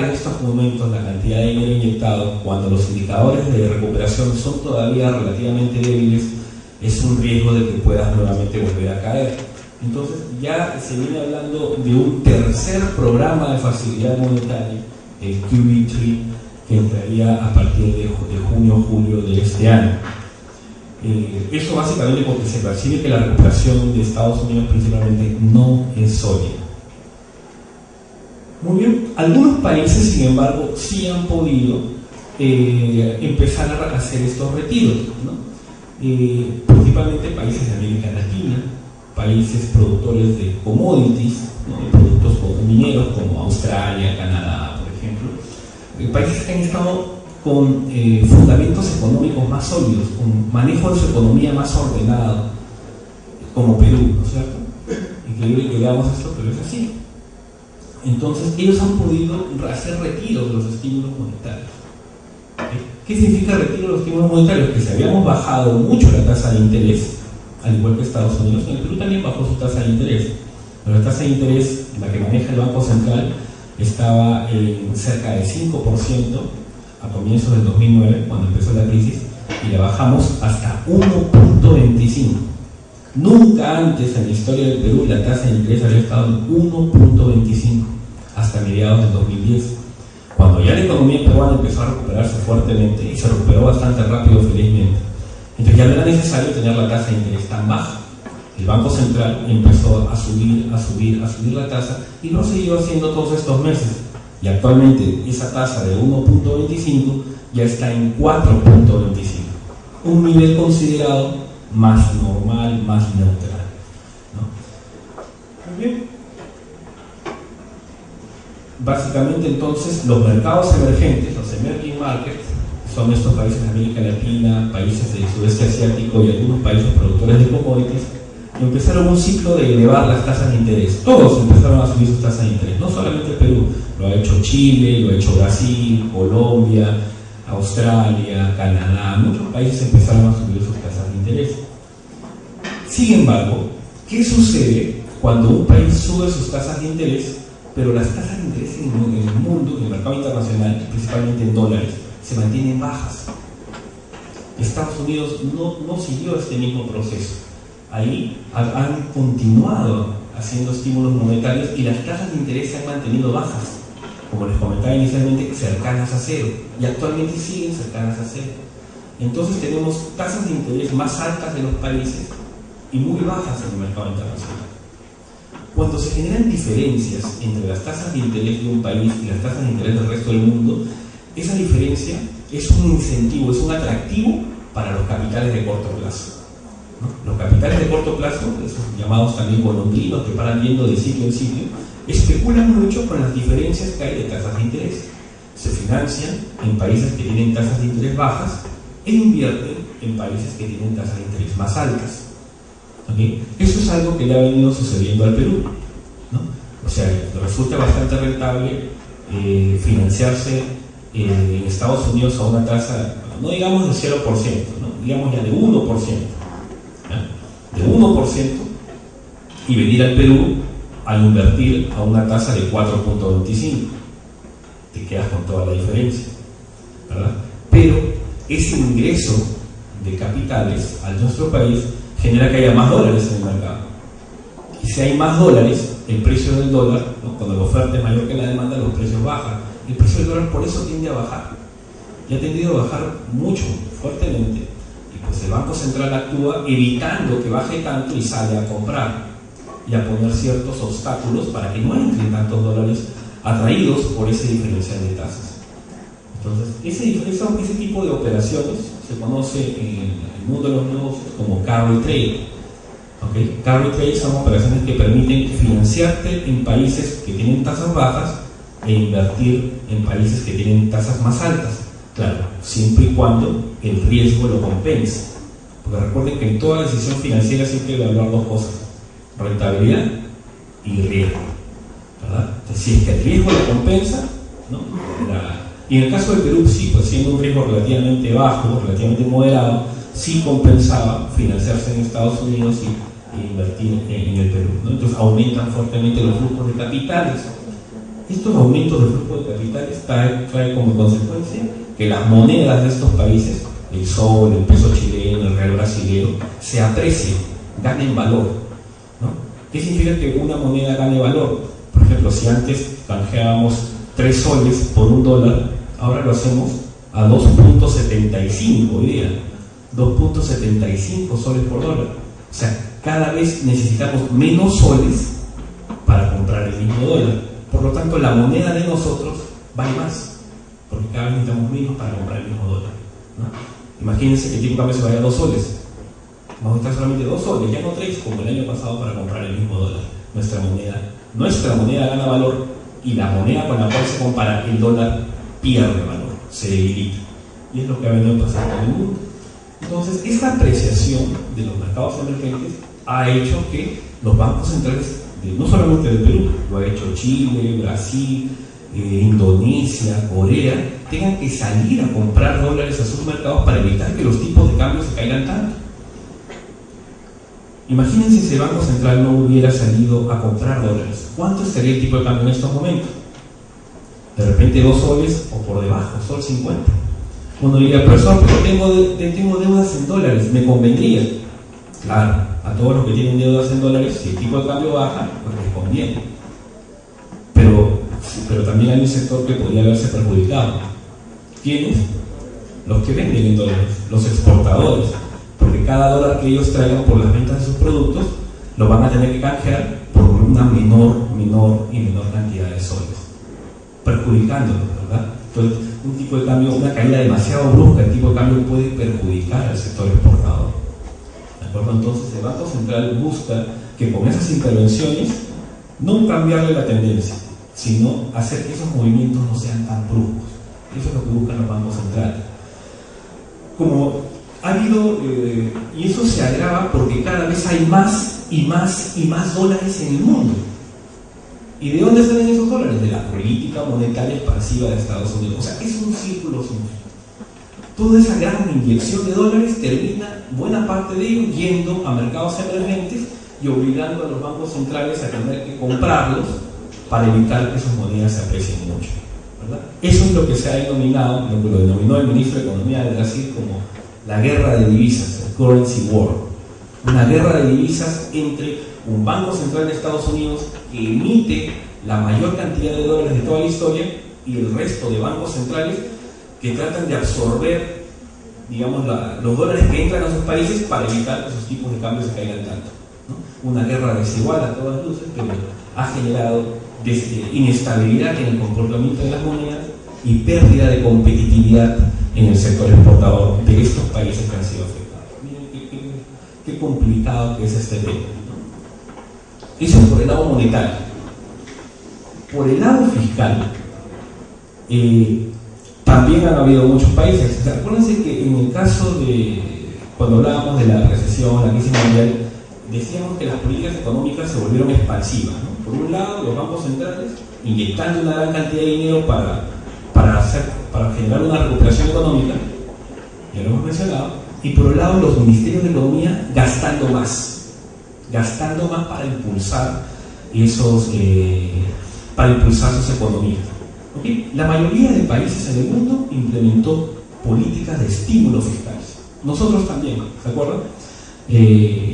en estos momentos la cantidad de dinero inyectado, cuando los indicadores de recuperación son todavía relativamente débiles, es un riesgo de que puedas nuevamente volver a caer. Entonces ya se viene hablando de un tercer programa de facilidad monetaria, el QE3, que entraría a partir de junio o julio de este año. Eso básicamente porque se percibe que la recuperación de Estados Unidos principalmente no es sólida. Muy bien, algunos países sin embargo sí han podido empezar a hacer estos retiros, ¿no? Principalmente países de América Latina, países productores de commodities, ¿no? De productos mineros como Australia, Canadá, por ejemplo, países que han estado con fundamentos económicos más sólidos, con manejo de su economía más ordenado, como Perú, ¿no es cierto? Increíble que veamos esto, pero es así. Entonces, ellos han podido hacer retiro de los estímulos monetarios. ¿Qué significa retiro de los estímulos monetarios? Que si habíamos bajado mucho la tasa de interés, al igual que Estados Unidos, en el Perú también bajó su tasa de interés. Pero la tasa de interés, la que maneja el Banco Central, estaba en cerca de 5% a comienzos del 2009, cuando empezó la crisis, y la bajamos hasta 1.25. Nunca antes en la historia del Perú la tasa de interés había estado en 1.25 hasta mediados del 2010, cuando ya la economía peruana empezó a recuperarse fuertemente y se recuperó bastante rápido, felizmente. Entonces ya no era necesario tener la tasa de interés tan baja. El Banco Central empezó a subir la tasa y lo ha seguido haciendo todos estos meses. Y actualmente esa tasa de 1.25 ya está en 4.25, un nivel considerado más normal, más neutral, ¿no? Muy bien. Básicamente entonces los mercados emergentes, los emerging markets, son estos países de América Latina, países del sudeste asiático y algunos países productores de commodities, empezaron un ciclo de elevar las tasas de interés. Todos empezaron a subir sus tasas de interés, no solamente Perú, lo ha hecho Chile, lo ha hecho Brasil, Colombia, Australia, Canadá, muchos países empezaron a subir sus tasas de interés. Sin embargo, ¿qué sucede cuando un país sube sus tasas de interés, pero las tasas de interés en el mundo, en el mercado internacional, principalmente en dólares, se mantienen bajas? Estados Unidos no siguió este mismo proceso. Ahí han continuado haciendo estímulos monetarios y las tasas de interés se han mantenido bajas, como les comentaba inicialmente, cercanas a cero, y actualmente siguen cercanas a cero. Entonces tenemos tasas de interés más altas de los países y muy bajas en el mercado internacional. Cuando se generan diferencias entre las tasas de interés de un país y las tasas de interés del resto del mundo, esa diferencia es un incentivo, es un atractivo para los capitales de corto plazo, ¿no? Los capitales de corto plazo, esos llamados también golondrinos que paran viendo de sitio en sitio, especulan mucho con las diferencias que hay de tasas de interés. Se financian en países que tienen tasas de interés bajas e invierten en países que tienen tasas de interés más altas. ¿Okay? Eso es algo que le ha venido sucediendo al Perú, ¿no? O sea, resulta bastante rentable financiarse en Estados Unidos a una tasa, no digamos de 0%, ¿no? Digamos ya de 1%, ¿ya? De 1%, y venir al Perú a invertir a una tasa de 4.25. Te quedas con toda la diferencia, ¿verdad? Pero ese ingreso de capitales a nuestro país genera que haya más dólares en el mercado. Y si hay más dólares, el precio del dólar, ¿no? Cuando la oferta es mayor que la demanda, los precios bajan. El precio del dólar por eso tiende a bajar. Y ha tendido a bajar mucho, fuertemente. Y pues el Banco Central actúa evitando que baje tanto y sale a comprar y a poner ciertos obstáculos para que no entren tantos dólares atraídos por ese diferencial de tasas. Entonces, ese tipo de operaciones se conoce en el mundo de los negocios como carry trade. ¿Okay? Carry trade son operaciones que permiten financiarte en países que tienen tasas bajas e invertir en países que tienen tasas más altas. Claro, siempre y cuando el riesgo lo compense. Porque recuerden que en toda decisión financiera siempre debe haber dos cosas: rentabilidad y riesgo, ¿verdad? Entonces, si es que el riesgo lo compensa, ¿no? Y en el caso del Perú, sí, pues siendo un riesgo relativamente bajo, relativamente moderado, sí compensaba financiarse en Estados Unidos y invertir en el Perú, ¿no? Entonces aumentan fuertemente los flujos de capitales Estos aumentos de flujo de capitales trae como consecuencia que las monedas de estos países, el sol, el peso chileno, el real brasileño, se aprecien, ganen valor, ¿no? ¿Qué significa que una moneda gane valor? Por ejemplo, si antes canjeábamos 3 soles por $1, ahora lo hacemos a 2.75 hoy día, 2.75 soles por dólar. O sea, cada vez necesitamos menos soles para comprar el mismo dólar. Por lo tanto, la moneda de nosotros vale más, porque cada vez necesitamos menos para comprar el mismo dólar, ¿no? Imagínense que el tipo de cambio se vaya a 2 soles. Vamos a necesitar solamente 2 soles, ya no 3 como el año pasado, para comprar el mismo dólar. Nuestra moneda gana valor, y la moneda con la cual se compara el dólar pierde valor, se debilita. Y es lo que ha venido pasando en el mundo. Entonces, esta apreciación de los mercados emergentes ha hecho que los bancos centrales, no solamente del Perú, lo ha hecho Chile, Brasil, Indonesia, Corea, tengan que salir a comprar dólares a sus mercados para evitar que los tipos de cambio se caigan tanto. Imagínense si el Banco Central no hubiera salido a comprar dólares. ¿Cuánto estaría el tipo de cambio en estos momentos? De repente 2 soles o por debajo, sol 50. Uno diría, profesor, pero tengo deudas en dólares, ¿me convendría? Claro, a todos los que tienen deudas en dólares, si el tipo de cambio baja, pues les conviene. Pero también hay un sector que podría haberse perjudicado. ¿Quiénes? Los que venden en dólares, los exportadores. Porque cada dólar que ellos traigan por las ventas de sus productos, lo van a tener que canjear por una menor cantidad de soles, perjudicándolos, ¿verdad? Entonces, un tipo de cambio, una caída demasiado brusca, el tipo de cambio puede perjudicar al sector exportador. ¿De acuerdo? Entonces, el Banco Central busca que con esas intervenciones no cambiarle la tendencia, sino hacer que esos movimientos no sean tan bruscos. Eso es lo que buscan los bancos centrales. Como ha habido, y eso se agrava porque cada vez hay más y más dólares en el mundo. ¿Y de dónde salen esos dólares? De la política monetaria expansiva de Estados Unidos. O sea, es un círculo sin fin. Toda esa gran inyección de dólares termina, buena parte de ellos, yendo a mercados emergentes y obligando a los bancos centrales a tener que comprarlos para evitar que sus monedas se aprecien mucho, ¿verdad? Eso es lo que se ha denominado, lo que lo denominó el ministro de Economía de Brasil como la guerra de divisas, el currency war. Una guerra de divisas entre un banco central de Estados Unidos que emite la mayor cantidad de dólares de toda la historia y el resto de bancos centrales que tratan de absorber, digamos, los dólares que entran a sus países para evitar que sus tipos de cambio se caigan tanto, ¿no? Una guerra desigual a todas luces, pero ha generado inestabilidad en el comportamiento de las monedas y pérdida de competitividad en el sector exportador de estos países que han sido afectados. Miren qué complicado que es este tema, ¿no? Eso por el lado monetario. Por el lado fiscal, también han habido muchos países. Acuérdense que en el caso de, cuando hablábamos de la recesión, la crisis mundial, decíamos que las políticas económicas se volvieron expansivas, ¿no? Por un lado, los bancos centrales inyectando una gran cantidad de dinero para generar una recuperación económica, ya lo hemos mencionado, y por otro lado los ministerios de Economía gastando más para impulsar sus economías. ¿Okay? La mayoría de países en el mundo implementó políticas de estímulo fiscales. Nosotros también, ¿se acuerdan?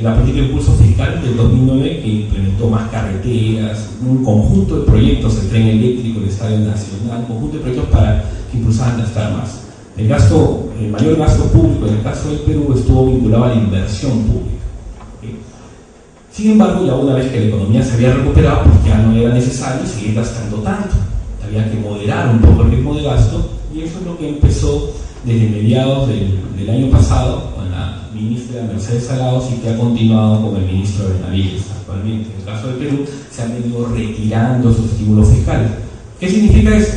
La política de impulso fiscal del 2009 que implementó más carreteras, un conjunto de proyectos, el tren eléctrico, el Estadio Nacional, un conjunto de proyectos para que impulsaran gastar más. El mayor gasto público en el caso del Perú estuvo vinculado a la inversión pública. ¿Okay? Sin embargo, ya una vez que la economía se había recuperado, pues ya no era necesario seguir gastando tanto. Había que moderar un poco el ritmo de gasto, y eso es lo que empezó desde mediados del año pasado con la ministra Mercedes Salaos y que ha continuado con el ministro Benavides actualmente. En el caso del Perú se han venido retirando sus estímulos fiscales. ¿Qué significa eso?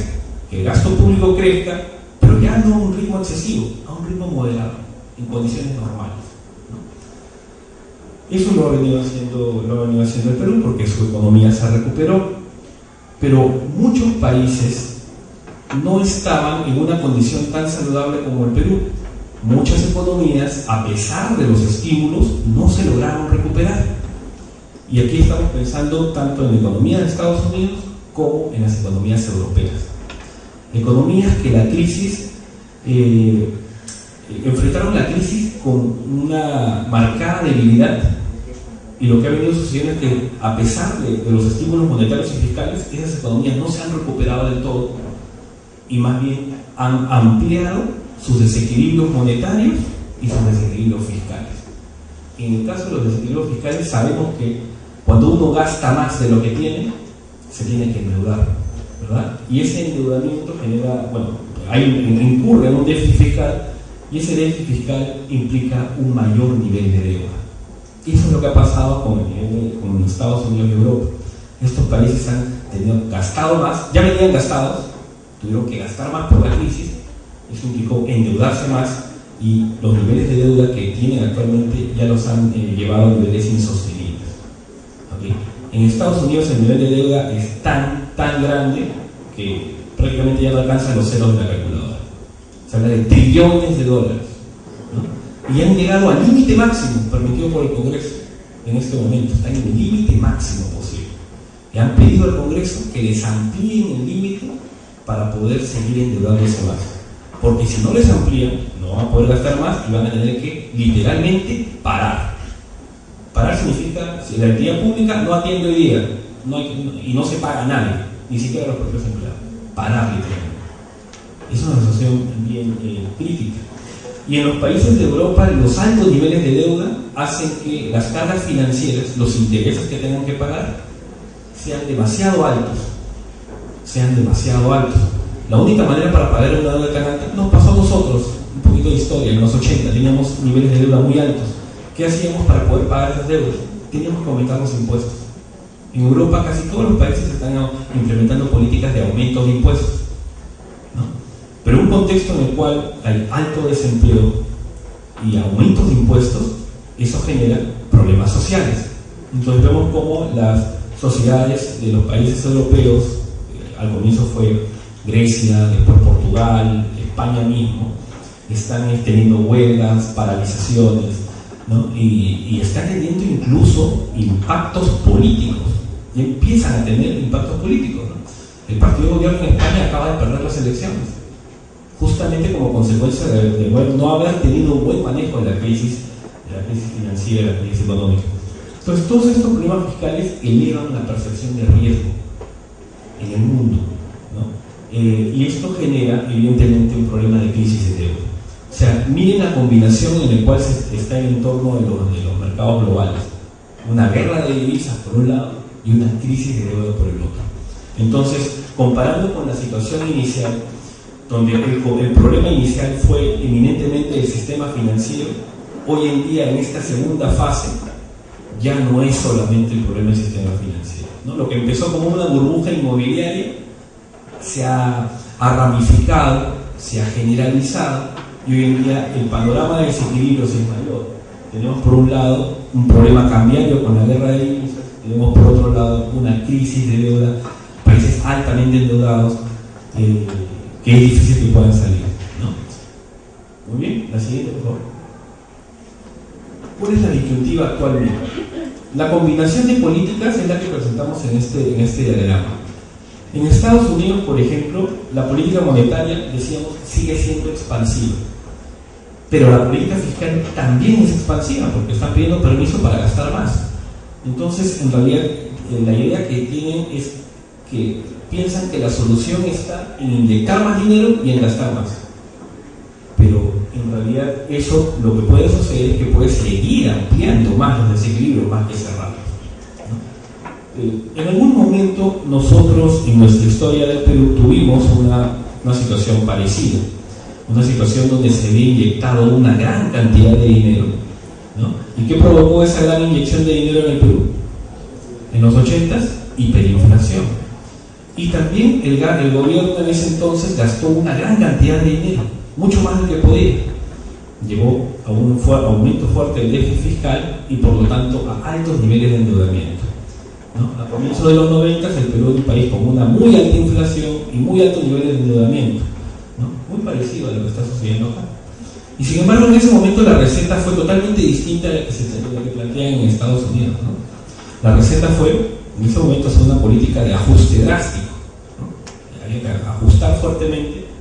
Que el gasto público crezca, pero ya no a un ritmo excesivo, a un ritmo moderado, en condiciones normales, ¿no? Eso lo ha venido haciendo el Perú porque su economía se recuperó, pero muchos países no estaban en una condición tan saludable como el Perú. Muchas economías, a pesar de los estímulos, no se lograron recuperar. Y aquí estamos pensando tanto en la economía de Estados Unidos como en las economías europeas. Economías que la crisis enfrentaron la crisis con una marcada debilidad, y lo que ha venido sucediendo es que, a pesar de los estímulos monetarios y fiscales, esas economías no se han recuperado del todo y más bien han ampliado sus desequilibrios monetarios y sus desequilibrios fiscales. En el caso de los desequilibrios fiscales, sabemos que cuando uno gasta más de lo que tiene, se tiene que endeudar, ¿verdad? Y ese endeudamiento genera, incurre en un déficit fiscal, y ese déficit fiscal implica un mayor nivel de deuda. Y eso es lo que ha pasado con Estados Unidos y Europa. Estos países han gastado más, ya venían gastados, tuvieron que gastar más por la crisis, eso implicó endeudarse más, y los niveles de deuda que tienen actualmente ya los han llevado a niveles insostenibles. ¿Okay? En Estados Unidos el nivel de deuda es tan grande que prácticamente ya no alcanzan los ceros de la calculadora. Se habla de trillones de dólares, ¿no? Y han llegado al límite máximo permitido por el Congreso en este momento. Están en el límite máximo posible. Y han pedido al Congreso que les amplíen el límite para poder seguir endeudándose más. Porque si no les amplían, no van a poder gastar más y van a tener que literalmente parar. Parar significa, si la entidad pública no atiende hoy día y no se paga a nadie, ni siquiera a los propios empleados. Parar literalmente. Es una situación bien crítica. Y en los países de Europa, los altos niveles de deuda hacen que las cargas financieras, los intereses que tengan que pagar, sean demasiado altos. La única manera para pagar una deuda tan alta nos pasó a nosotros, un poquito de historia, en los 80 teníamos niveles de deuda muy altos. ¿Qué hacíamos para poder pagar esas deudas? Teníamos que aumentar los impuestos. En Europa casi todos los países están implementando políticas de aumentos de impuestos, ¿no? Pero un contexto en el cual hay alto desempleo y aumentos de impuestos, eso genera problemas sociales. Entonces vemos cómo las sociedades de los países europeos, al comienzo fue Grecia, después Portugal, España mismo, están teniendo huelgas, paralizaciones, ¿no? Y están teniendo incluso impactos políticos, y empiezan a tener impactos políticos, ¿no? El partido de gobierno en España acaba de perder las elecciones, justamente como consecuencia de no haber tenido un buen manejo de la crisis financiera, de la crisis económica. Entonces, todos estos problemas fiscales elevan la percepción de riesgo en el mundo, ¿no? Y esto genera, evidentemente, un problema de crisis de deuda. O sea, miren la combinación en la cual está el entorno de los mercados globales. Una guerra de divisas por un lado y una crisis de deuda por el otro. Entonces, comparando con la situación inicial, donde el problema inicial fue eminentemente el sistema financiero, hoy en día, en esta segunda fase, ya no es solamente el problema del sistema financiero, ¿no? Lo que empezó como una burbuja inmobiliaria se ha ramificado, se ha generalizado, y hoy en día el panorama de desequilibrios es mayor. Tenemos por un lado un problema cambiario con la guerra de divisas, tenemos por otro lado una crisis de deuda, países altamente endeudados, que es difícil que puedan salir, ¿no? Muy bien, la siguiente, por favor. ¿Cuál es la disyuntiva actualmente? La combinación de políticas es la que presentamos en este diagrama. En Estados Unidos, por ejemplo, la política monetaria, decíamos, sigue siendo expansiva. Pero la política fiscal también es expansiva, porque están pidiendo permiso para gastar más. Entonces, en realidad, la idea que tienen es que piensan que la solución está en inyectar más dinero y en gastar más. Pero en realidad eso lo que puede suceder es que puede seguir ampliando más los desequilibrios más que cerrarlos, ¿no? En algún momento nosotros en nuestra historia del Perú tuvimos una situación parecida, una situación donde se había inyectado una gran cantidad de dinero, ¿no? ¿Y qué provocó esa gran inyección de dinero en el Perú? En los 80s, hiperinflación. Y también el gobierno en ese entonces gastó una gran cantidad de dinero, mucho más del que podía. Llevó a un aumento fuerte del déficit fiscal y por lo tanto a altos niveles de endeudamiento, ¿no? A comienzos de los 90 el Perú era un país con una muy alta inflación y muy altos niveles de endeudamiento, ¿no? Muy parecido a lo que está sucediendo acá. Y sin embargo en ese momento la receta fue totalmente distinta a la que plantean en Estados Unidos, ¿no? La receta fue en ese momento hacer una política de ajuste drástico, había que ajustar fuertemente